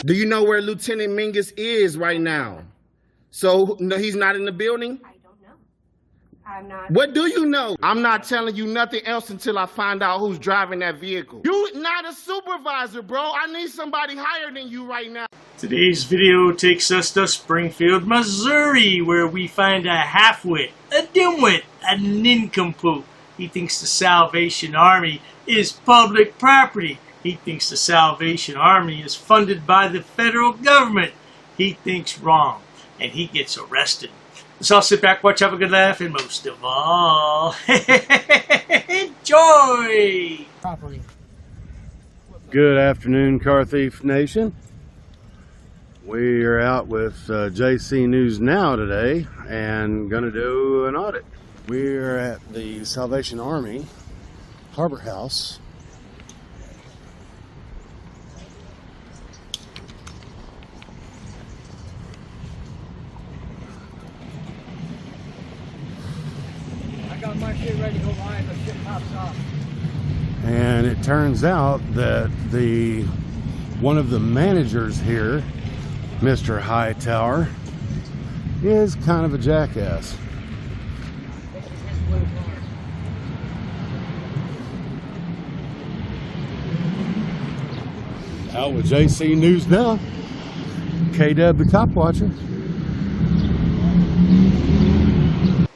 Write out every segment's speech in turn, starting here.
Do you know where Lieutenant Mingus is right now? So no, he's not in the building? I don't know. I'm not. What do you know? I'm not telling you nothing else until I find out who's driving that vehicle. You not a supervisor, bro. I need somebody higher than you right now. Today's video takes us to Springfield, Missouri, where we find a halfwit, a dimwit, a nincompoop. He thinks the Salvation Army is public property. He thinks the Salvation Army is funded by the federal government. He thinks wrong, and he gets arrested. Let's all sit back, watch, have a good laugh, and most of all, enjoy! Property. Good afternoon, Car Thief Nation. We are out with JC News Now today and going to do an audit. We're at the Salvation Army Harbor House. I got my shit ready to go live, but shit pops off. And it turns out that one of the managers here, Mr. Hightower, is kind of a jackass. Out with JC News Now, K-Dub the Cop Watcher.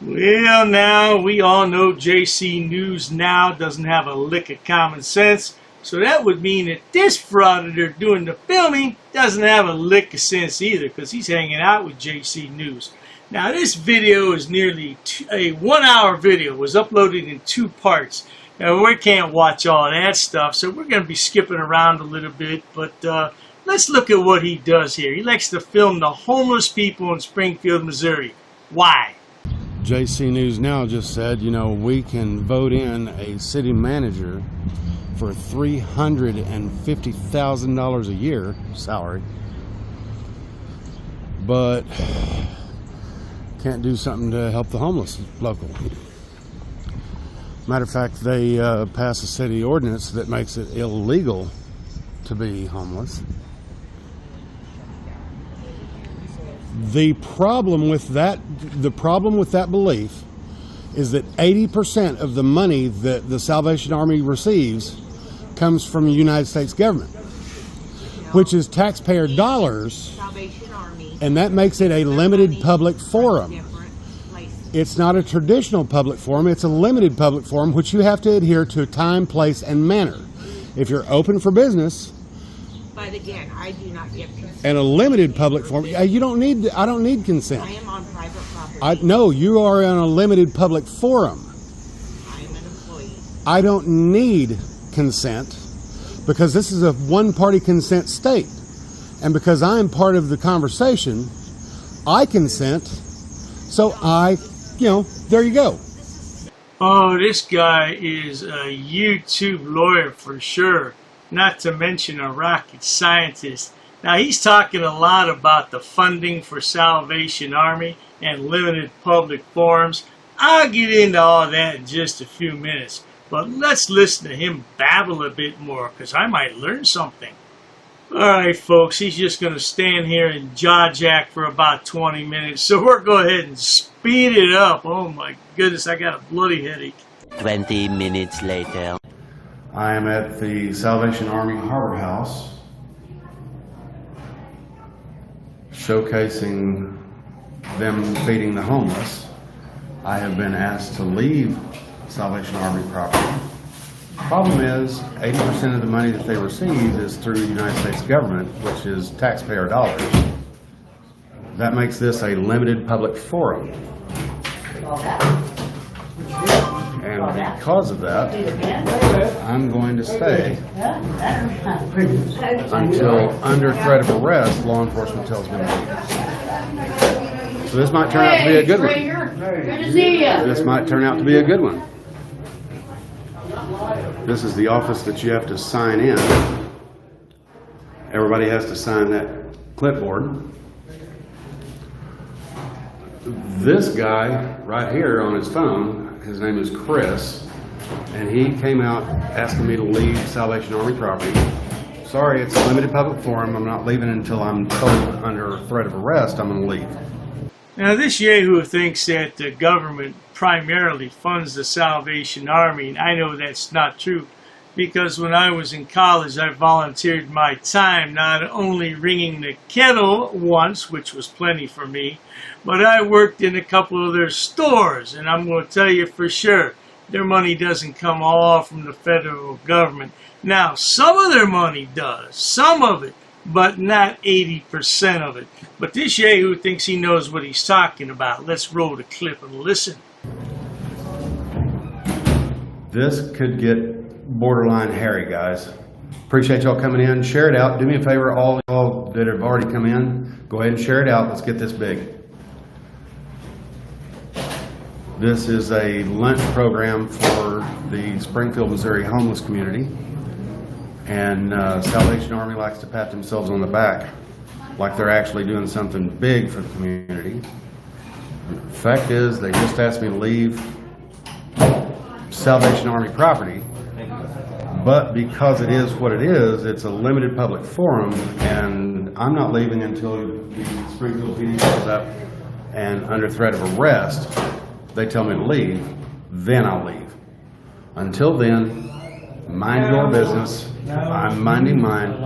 Well, now, we all know JC News Now doesn't have a lick of common sense, so that would mean that this frauditor doing the filming doesn't have a lick of sense either, because he's hanging out with JC News. Now, this video is nearly a 1 hour video. It was uploaded in 2 parts. Now, we can't watch all that stuff, so we're going to be skipping around a little bit, but let's look at what he does here. He likes to film the homeless people in Springfield, Missouri. Why? JC News Now just said, you know, we can vote in a city manager for $350,000 a year salary, but can't do something to help the homeless local. Matter of fact, they passed a city ordinance that makes it illegal to be homeless. The problem with that belief is that 80% of the money that the Salvation Army receives comes from the United States government, which is taxpayer dollars, and that makes it a limited public forum. It's not a traditional public forum, it's a limited public forum, which you have to adhere to time, place, and manner. If you're open for business, But again, I do not give consent. and a limited public forum, you don't need. I don't need consent. I am on private property. No, you are in a limited public forum. I am an employee. I don't need consent because this is a one-party consent state, and because I'm part of the conversation, I consent. So there you go. Oh, this guy is a YouTube lawyer for sure, not to mention a rocket scientist. Now, he's talking a lot about the funding for Salvation Army and limited public forums. I'll get into all that in just a few minutes, but let's listen to him babble a bit more, because I might learn something. Alright, folks, he's just going to stand here and jaw-jack for about 20 minutes, so we'll go ahead and speed it up. Oh my goodness, I got a bloody headache. 20 minutes later. I am at the Salvation Army Harbor House, showcasing them feeding the homeless. I have been asked to leave Salvation Army property. Problem is, 80% of the money that they receive is through the United States government, which is taxpayer dollars. That makes this a limited public forum. And because of that, I'm going to stay until, under threat of arrest, law enforcement tells me to leave. So this might turn out to be a good one. Good to see you. This might turn out to be a good one. This is the office that you have to sign in. Everybody has to sign that clipboard. This guy right here on his phone, his name is Chris, and he came out asking me to leave Salvation Army property. sorry, it's a limited public forum. I'm not leaving until I'm told under threat of arrest I'm going to leave. Now, this yahoo thinks that the government primarily funds the Salvation Army, and I know that's not true, because when I was in college, I volunteered my time not only ringing the kettle once, which was plenty for me, but I worked in a couple of their stores, and I'm going to tell you for sure, their money doesn't come all from the federal government. Now, some of their money does, some of it, but not 80% of it. But this yahoo thinks he knows what he's talking about. Let's roll the clip and listen. This could get borderline hairy, guys. Appreciate y'all coming in. Share it out. Do me a favor, all y'all that have already come in, go ahead and share it out. Let's get this big. This is a lunch program for the Springfield, Missouri homeless community. And Salvation Army likes to pat themselves on the back like they're actually doing something big for the community. The fact is, they just asked me to leave Salvation Army property, but because it is what it is, it's a limited public forum, and I'm not leaving until the Springfield PD shows up and under threat of arrest, they tell me to leave, then I'll leave. Until then, mind your business. I'm minding mine.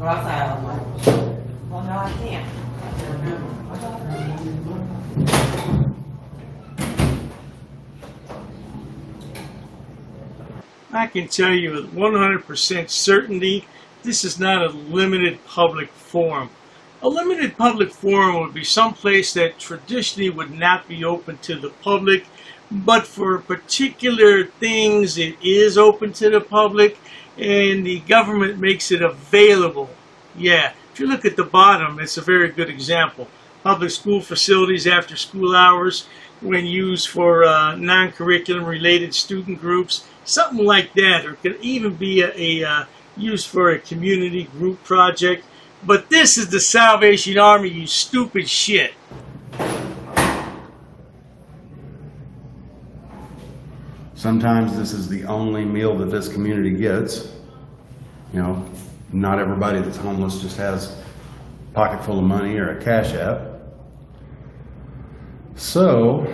Well, no, I can't. I can tell you with 100% certainty, this is not a limited public forum. A limited public forum would be someplace that traditionally would not be open to the public, but for particular things it is open to the public, and the government makes it available. Yeah, if you look at the bottom, it's a very good example. Public school facilities after school hours, when used for non-curriculum related student groups, something like that, or it could even be used for a community group project. But this is the Salvation Army, you stupid shit. Sometimes this is the only meal that this community gets. You know, not everybody that's homeless just has a pocket full of money or a cash app. So,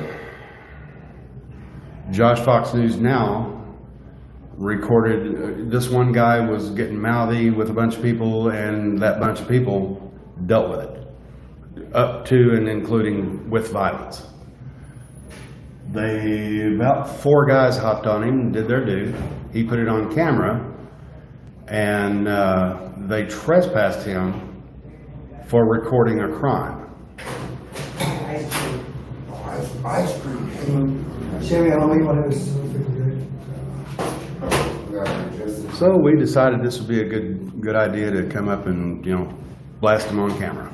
Josh Fox News Now recorded, this one guy was getting mouthy with a bunch of people, and that bunch of people dealt with it, up to and including with violence. About 4 guys hopped on him and did their due. He put it on camera, and they trespassed him for recording a crime. Ice cream. Sammy, I don't know what it is. So we decided this would be a good idea to come up and, you know, blast him on camera.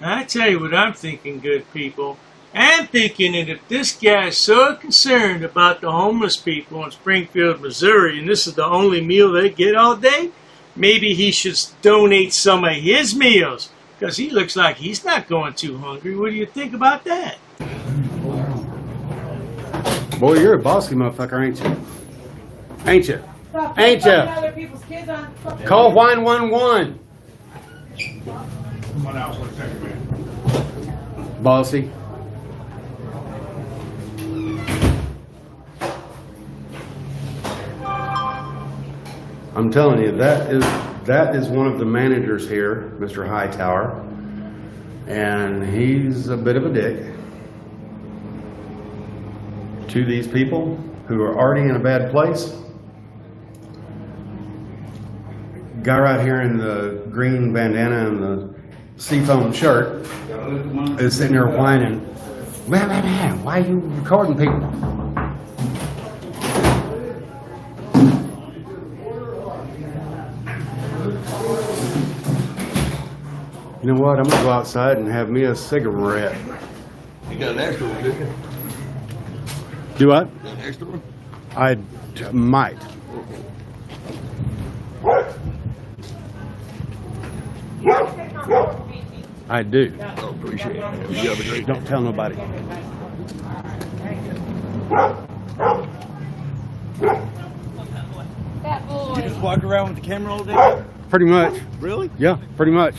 I tell you what I'm thinking, good people. I'm thinking that if this guy's so concerned about the homeless people in Springfield, Missouri, and this is the only meal they get all day, maybe he should donate some of his meals, because he looks like he's not going too hungry. What do you think about that? Boy, you're a bossy motherfucker, ain't you? Ain't you? Ain't you? Other people's kids on. Call 911. Bossy. I'm telling you, that is one of the managers here, Mr. Hightower, and he's a bit of a dick to these people who are already in a bad place. Guy right here in the green bandana and the seafoam shirt is sitting there whining, man, why are you recording people? You know what? I'm gonna go outside and have me a cigarette. You got an extra one, didn't you? Do what? Got an extra one? I might. I do. Oh, appreciate it. You have a great day. Don't tell nobody. That boy. You just walk around with the camera all day? Pretty much. Really? Yeah, pretty much.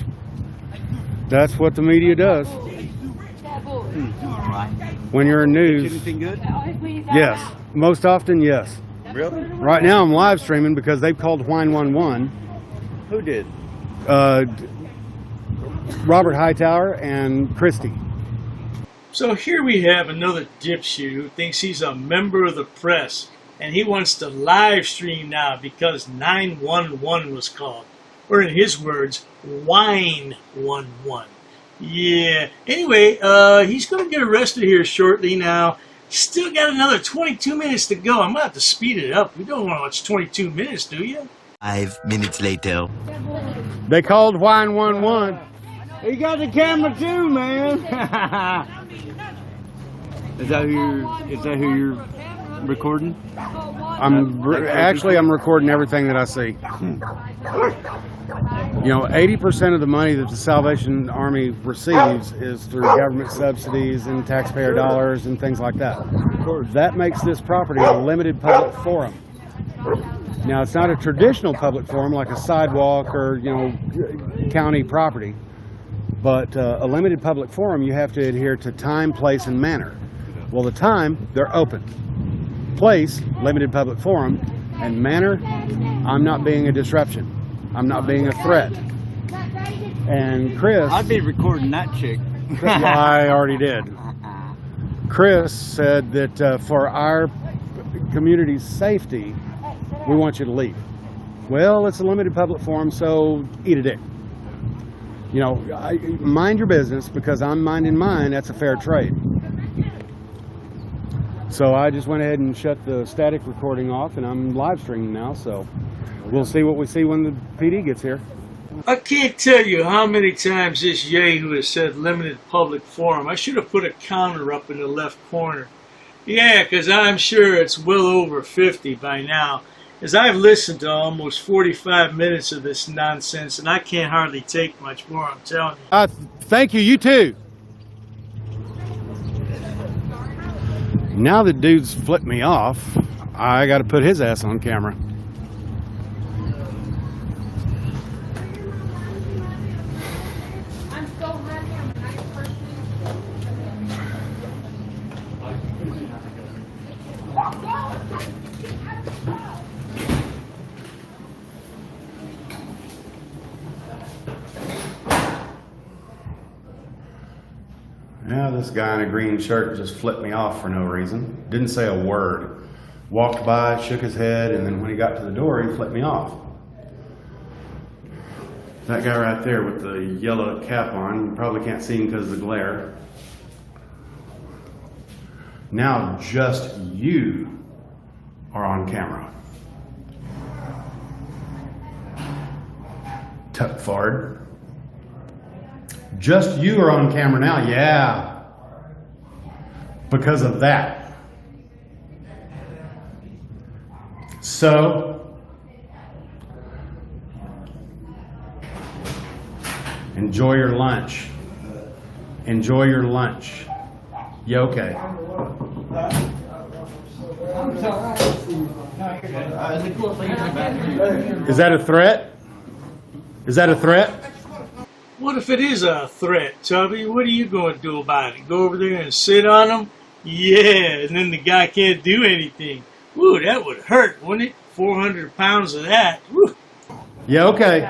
That's what the media does. That boy. When you're in news, Anything good? yes. Most often, yes. Really? Right now, I'm live streaming because they've called 911. Who did? Robert Hightower and Christie. So here we have another dipshit who thinks he's a member of the press, and he wants to live stream now because 911 was called. Or in his words, Wine 11. Yeah. Anyway, he's going to get arrested here shortly now. Still got another 22 minutes to go. I'm going to have to speed it up. We don't want to watch 22 minutes, do you? 5 minutes later. They called 911. He got the camera too, man. Is that who you're recording? I'm recording everything that I see. You know, 80% of the money that the Salvation Army receives is through government subsidies and taxpayer dollars and things like that. That makes this property a limited public forum. Now, it's not a traditional public forum like a sidewalk or, you know, county property, but a limited public forum, you have to adhere to time, place, and manner. Well, the time, they're open. Place, limited public forum, and manner, I'm not being a disruption. I'm not being a threat. And Chris... I'd be recording that chick. I already did. Chris said that for our community's safety, we want you to leave. Well, it's a limited public forum, so eat a dick. You know, mind your business because I'm minding mine. That's a fair trade. So I just went ahead and shut the static recording off, and I'm live streaming now, so we'll see what we see when the PD gets here. I can't tell you how many times this yahoo has said limited public forum. I should have put a counter up in the left corner. Yeah, because I'm sure it's well over 50 by now, as I've listened to almost 45 minutes of this nonsense, and I can't hardly take much more, I'm telling you. Thank you, you too. Now that dude's flipped me off, I got to put his ass on camera. I'm so happy I'm a nice person. Yeah, this guy in a green shirt just flipped me off for no reason. Didn't say a word. Walked by, shook his head, and then when he got to the door, he flipped me off. That guy right there with the yellow cap on, you probably can't see him because of the glare. Now just you are on camera. Tuck forward. Just you are on camera now, yeah. Because of that. So, enjoy your lunch. Enjoy your lunch. You okay? Is that a threat? Is that a threat? What if it is a threat, Tubby? What are you going to do about it? Go over there and sit on him? Yeah, and then the guy can't do anything. Woo, that would hurt, wouldn't it? 400 pounds of that. Woo. Yeah, okay.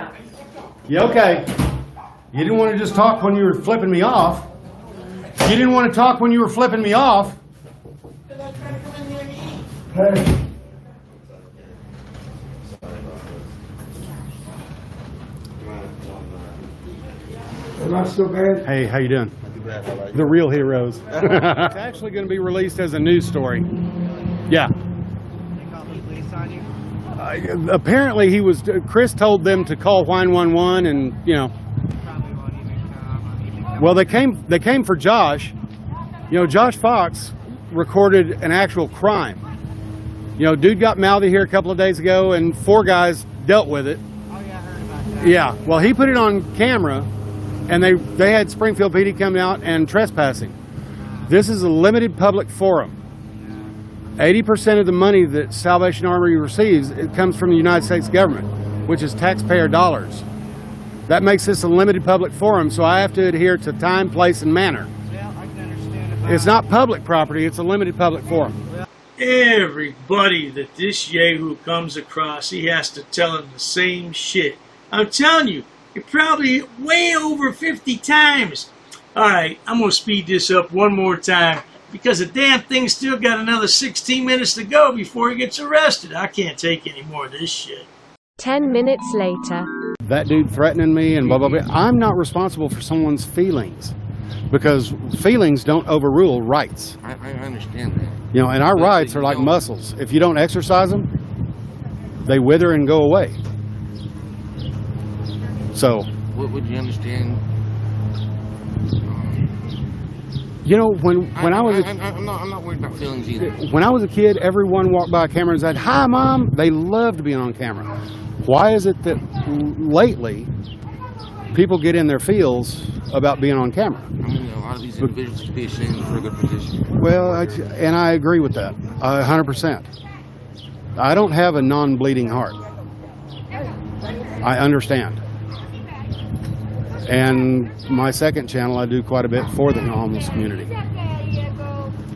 Yeah, okay. You didn't want to just talk when you were flipping me off. You didn't want to talk when you were flipping me off. Hey. Not so bad. Hey, how you doing? The real heroes. It's actually going to be released as a news story. Yeah. Apparently he was, Chris told them to call 911 and, you know. Well, they came for Josh. You know, Josh Fox recorded an actual crime. You know, dude got mouthy here a couple of days ago and 4 guys dealt with it. Oh yeah, I heard about that. Yeah, well, he put it on camera, and they had Springfield PD come out and trespassing. This is a limited public forum. 80% of the money that Salvation Army receives, it comes from the United States government, which is taxpayer dollars. That makes this a limited public forum, so I have to adhere to time, place, and manner. Well, I can understand about It's not public property, it's a limited public forum. Everybody that this yahoo comes across, he has to tell him the same shit. I'm telling you, it probably way over 50 times. Alright, I'm going to speed this up one more time because the damn thing's still got another 16 minutes to go before he gets arrested. I can't take any more of this shit. 10 minutes later. That dude threatening me and blah, blah, blah. I'm not responsible for someone's feelings because feelings don't overrule rights. I understand that. You know, and our rights are like muscles. If you don't exercise them, they wither and go away. So, What would you understand? you know, when I was I'm not worried about feelings either. when I was a kid, everyone walked by a camera and said, "Hi, Mom." They loved being on camera. Why is it that lately people get in their feels about being on camera? I mean, a lot of these individuals should be ashamed for a good position. Well, and I agree with that 100%. I don't have a non-bleeding heart. I understand. And my second channel, I do quite a bit for the homeless community.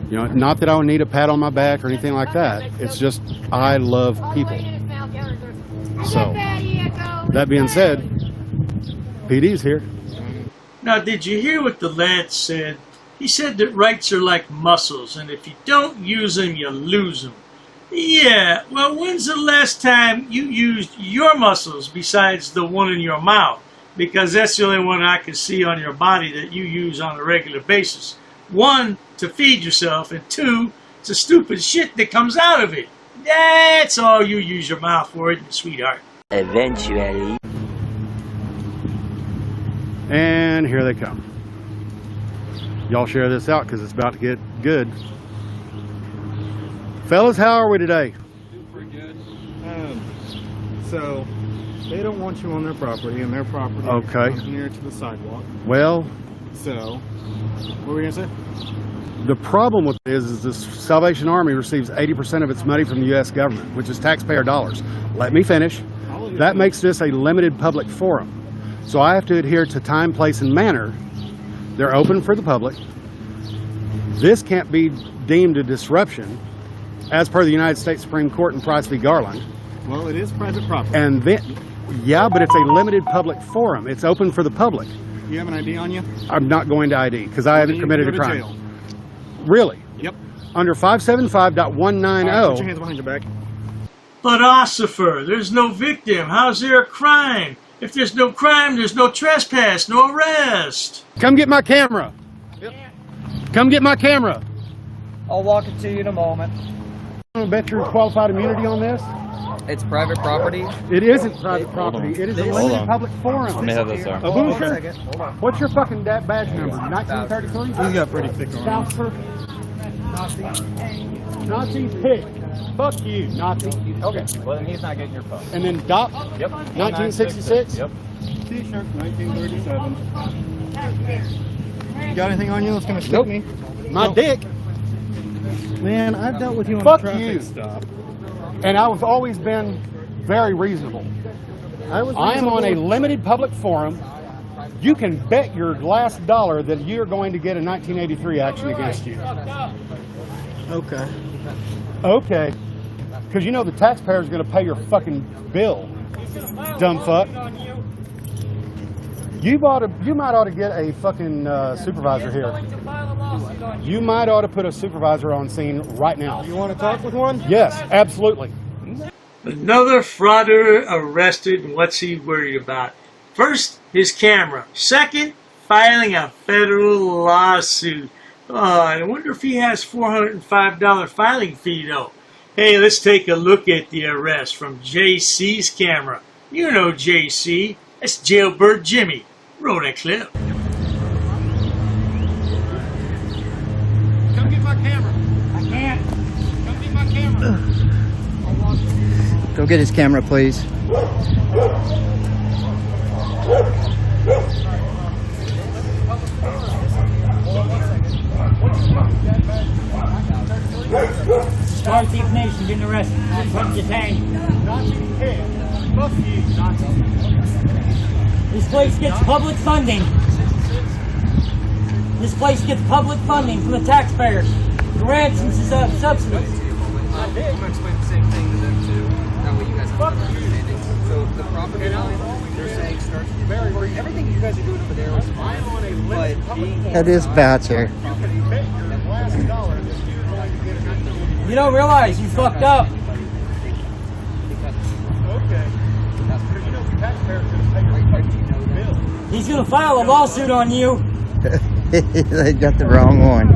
You know, not that I would need a pat on my back or anything like that. It's just I love people. So, that being said, PD's here. Now, did you hear what the lad said? He said that rights are like muscles, and if you don't use them, you lose them. Yeah, well, when's the last time you used your muscles besides the one in your mouth? Because that's the only one I can see on your body that you use on a regular basis. One, to feed yourself, and two, it's the stupid shit that comes out of it. That's all you use your mouth for, isn't it, sweetheart? Eventually. And here they come. Y'all share this out because it's about to get good. Fellas, how are we today? Pretty good. So, they don't want you on their property, and their property Okay. is near to the sidewalk. Well, So, what were you going to say? the problem with this is the Salvation Army receives 80% of its money from the U.S. government, which is taxpayer dollars. Let me finish. That makes this a limited public forum. So I have to adhere to time, place, and manner. They're open for the public. This can't be deemed a disruption, as per the United States Supreme Court in Price v. Garland. Well, it is private property. And then, yeah, but it's a limited public forum. It's open for the public. You have an ID on you? I'm not going to ID because I haven't Then you can committed a go to crime. jail. Really? Yep. Under 575.190. All right, put your hands behind your back. But Ossifer, there's no victim. How's there a crime? If there's no crime, there's no trespass, no arrest. Come get my camera. Yep. Come get my camera. I'll walk it to you in a moment. I bet you're qualified immunity on this. It's private property. It isn't private property. It is a limited public forum. Let me have this, sir. Debunker. What's your fucking badge number? 1933? He's got pretty thick arms. Southford. Nazi pig. Fuck you, Nazi. Okay. Well, then he's not getting your phone. And then DOP. Yep. 1966. Yep. T-shirt, 1937. You got anything on you that's going to stick me? My dick. Man, I've dealt with you on Fuck a traffic you. stop. And I've always been very reasonable. I am on a limited public forum. You can bet your last dollar that you're going to get a 1983 action against you. Okay. Okay. Because you know the taxpayer is going to pay your fucking bill, dumb fuck. You might ought to get a fucking supervisor here. You might ought to put a supervisor on scene right now. You want to talk with one? Yes, absolutely. Another frauder arrested, and what's he worried about? First, his camera. Second, filing a federal lawsuit. Oh, I wonder if he has $405 filing fee, though. Hey, let's take a look at the arrest from JC's camera. You know JC. That's Jailbird Jimmy. Roll that clip. Come get my camera. I can't. Come get my camera. Go get his camera, please. arrested. Detained. Not you can. Fuck you. Not you. This place gets public funding. This place gets public funding from the taxpayers. Grants and subsidies. I'm gonna explain the same thing to them too. That way you guys have a better understanding. So the property line, they're saying starts everything you guys are doing over there is fine. But That is bad, sir. You don't realize you fucked up. He's gonna file a lawsuit on you. They got the wrong one.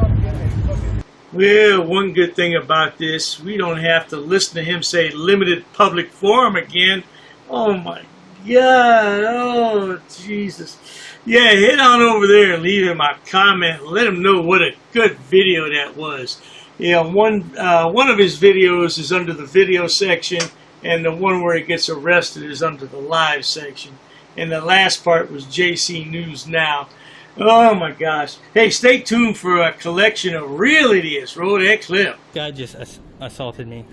Well, one good thing about this, we don't have to listen to him say limited public forum again. Oh my God, oh Jesus. Yeah, head on over there and leave him a comment. Let him know what a good video that was. Yeah, one of his videos is under the video section, and the one where he gets arrested is under the live section. And the last part was JC News Now. Oh my gosh. Hey, stay tuned for a collection of real idiots. Roll that clip. Guy just assaulted me.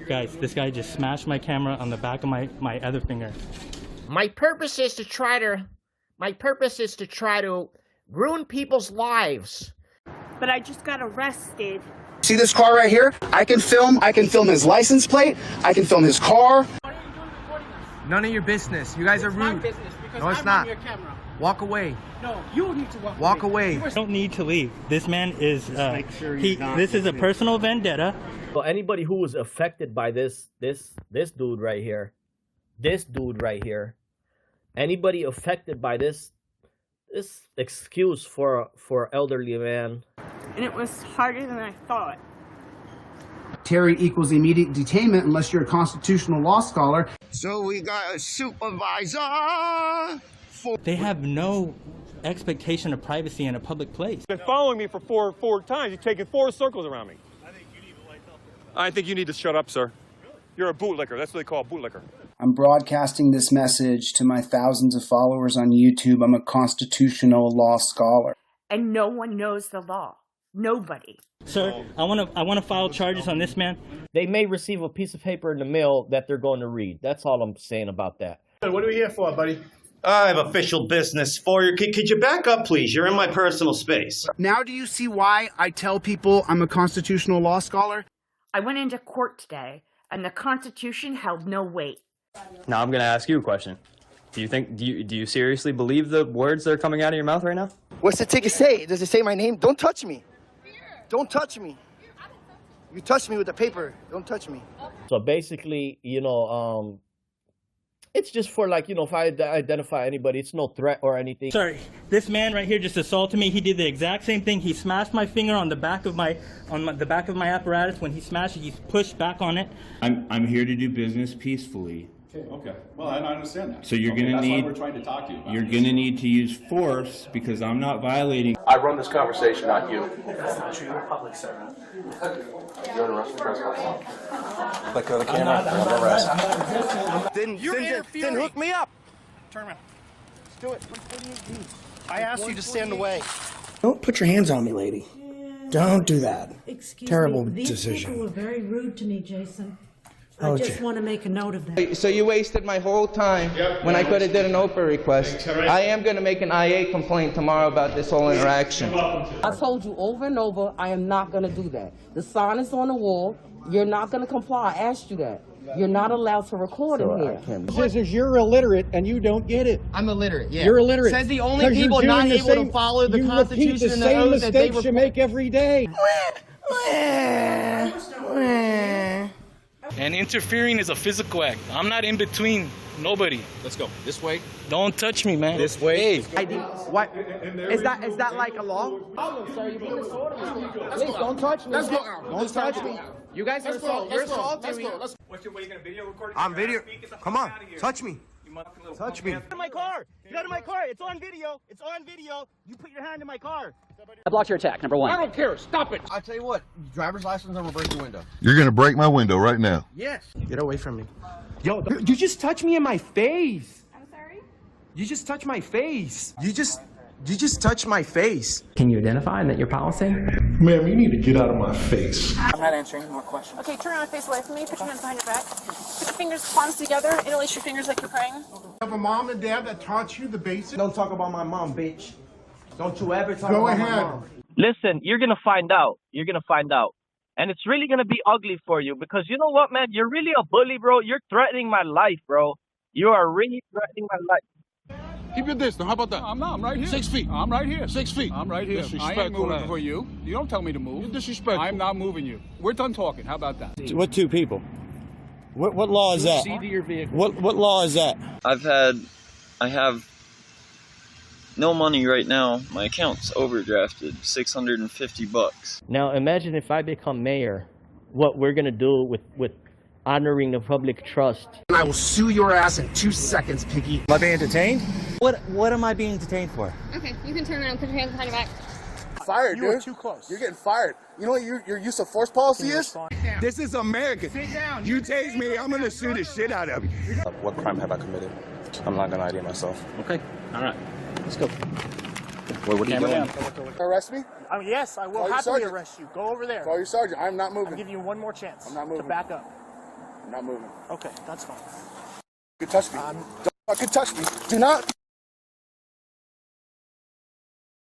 Guys, this guy just smashed my camera on the back of my other finger. My purpose is to try to ruin people's lives. But I just got arrested. See this car right here? I can film his license plate. I can film his car. none of your business. You guys are rude. No, it's not. Walk away. No, you need to walk away. You don't need to leave. This man is, this is a personal vendetta. So anybody who was affected by this dude right here, anybody affected by this excuse for elderly man. And it was harder than I thought. Terry equals immediate detainment unless you're a constitutional law scholar. So we got a supervisor. They have no expectation of privacy in a public place. You've been following me for four times. You've taken 4 circles around me. I think you need to lighten up. I think you need to shut up, sir. You're a bootlicker. That's what they call a bootlicker. I'm broadcasting this message to my thousands of followers on YouTube. I'm a constitutional law scholar. And no one knows the law. Nobody. Sir, I want to file charges on this man. They may receive a piece of paper in the mail that they're going to read. That's all I'm saying about that. What are we here for, buddy? I have official business for you. Could you back up, please? You're in my personal space. Now do you see why I tell people I'm a constitutional law scholar? I went into court today, and the Constitution held no weight. Now I'm going to ask you a question. Do you seriously believe the words that are coming out of your mouth right now? What's the ticket say? Does it say my name? Don't touch me. Don't touch me. You touch me with the paper. Don't touch me. So basically, it's just for if I identify anybody, it's no threat or anything. Sorry, this man right here just assaulted me. He did the exact same thing. He smashed my finger on the back of my apparatus. When he smashed it, he pushed back on it. I'm here to do business peacefully. Okay. Well, I understand that. So you're gonna need. That's why we're trying to talk to you. You're gonna need to use force because I'm not violating. I run this conversation, not you. That's not true. You're a public servant. You're an arrested trespasser. Click on the camera. I'm arrested. Then hook me up. Turn around. Let's do it. I asked you to stand away. Don't put your hands on me, lady. Don't do that. Excuse Terrible me. These decision. people were very rude to me, Jason. Oh, I just want to make a note of that. So you wasted my whole time when I could have did an OPA request. I am going to make an IA complaint tomorrow about this whole interaction. I told you over and over, I am not going to do that. The sign is on the wall. You're not going to comply. I asked you that. You're not allowed to record in here. This is you're illiterate and you don't get it. I'm illiterate, yeah. You're illiterate. Says the only people not able to follow the Constitution and the oath that they mistakes you make every day. And interfering is a physical act. I'm not in between nobody. Let's go. This way. Don't touch me, man. This way. What? Is that like a law? Sir, you're being disorderly. Please don't touch me. Let's go. Don't touch me. You guys are assaulting me. What are you going to video recording? I'm video. Come on. Touch me. Touch me. Get out of my car. Get out of my car. It's on video. It's on video. You put your hand in my car. I blocked your attack, number 1. I don't care. Stop it. I'll tell you what. Driver's license, I'm going to break your window. You're going to break my window right now. Yes. Get away from me. Yo, you just touched me in my face. I'm sorry? You just touched my face. You just You just touched my face. Can you identify that you're policy? Ma'am, you need to get out of my face. I'm not answering any more questions. Okay, turn around and face away from me. Put your hands behind your back. Put your fingers, palms together. Interlace your fingers like you're praying. You have a mom and dad that taught you the basics? Don't talk about my mom, bitch. Don't you ever talk Go about ahead. my mom. Listen, you're gonna find out. You're gonna find out. And it's really gonna be ugly for you because you know what, man? You're really a bully, bro. You're threatening my life, bro. You are really threatening my life. Keep your distance. How about that? I'm not. I'm right here. 6 feet. I'm right here. 6 feet. I'm right here. I ain't moving for you. You don't tell me to move. You're disrespectful. I'm not moving you. We're done talking. How about that? What two people? What law is that? Proceed to your vehicle. What law is that? I have no money right now. My account's overdrafted, $650. Now imagine if I become mayor, what we're gonna do with honoring the public trust. I will sue your ass in 2 seconds, Piggy. Am I being detained? What am I being detained for? Okay, you can turn around and put your hands behind your back. Fired, You dude. were too close. You're getting fired. You know what your use of force policy is? This is America. Sit down. You tase me, I'm gonna sue the shit out of you. What crime have I committed? I'm not gonna ID myself. Okay. All right. Let's go. What are you doing? Arrest me? Yes, I will Call your happily sergeant. arrest you. Go over there. Call your sergeant. I'm not I'll moving. give you one more chance I'm not moving. to back up. I'm not moving. Okay, that's fine. You can touch me. Don't fucking touch me. Do not